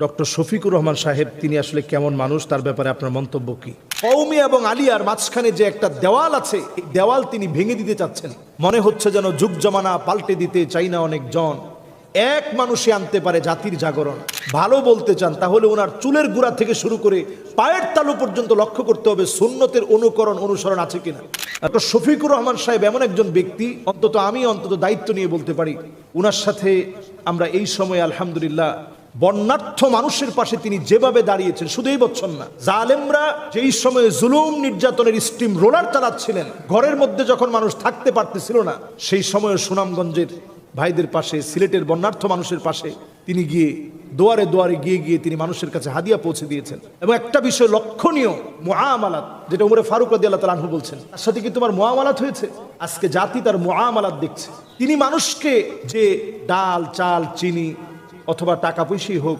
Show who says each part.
Speaker 1: Doctor Shafiqur Rahman সাহেব তিনি আসলে কেমন মানুষ, তার ব্যাপারে আপনার মন্তব্য কি? কওমি এবং আলিয়ার মাঝখানে যে একটা দেওয়াল আছে, এই দেওয়াল তিনি ভেঙে দিতে চাচ্ছেন। মনে হচ্ছে যেন যুগ জমানা পাল্টে দিতে চাই না অনেকজন, এক মানুষে আনতে পারে জাতির জাগরণ। ভালো বলতে চান তাহলে ওনার চুলের গোড়া থেকে শুরু করে পায়ের তালু পর্যন্ত লক্ষ্য করতে হবে সুন্নতের অনুকরণ অনুসরণ আছে কিনা। ডক্টর শফিকুর রহমান সাহেব এমন একজন ব্যক্তি, আমি দায়িত্ব নিয়ে বলতে পারি, ওনার সাথে আমরা এই সময় আলহামদুলিল্লাহ বর্ণাঢ্য মানুষের পাশে তিনি যেভাবে দাঁড়িয়েছেন, শুধু এই বছর না, জালেমরা যেই সময়ে জুলুম নির্যাতনের স্টিম রোলার চালাচ্ছিলেন, ঘরের মধ্যে যখন মানুষ থাকতে পারতেছিল না, সেই সময়ে সুনামগঞ্জের ভাইদের পাশে, সিলেটের বর্ণাঢ্য মানুষের পাশে তিনি গিয়ে দুয়ারে দুয়ারে গিয়ে তিনি মানুষের কাছে হাদিয়া পৌঁছে দিয়েছেন। এবং একটা বিষয় লক্ষণীয়, মুআমালাত, যেটা উমরে ফারুক রাদিয়াল্লাহু তাআলা আনহু বলছেন, তার সাথে কি তোমার মুআমালাত হয়েছে? আজকে জাতি তার মুআমালাত দেখছে। তিনি মানুষকে যে ডাল চাল চিনি অথবা টাকা পয়সাই হোক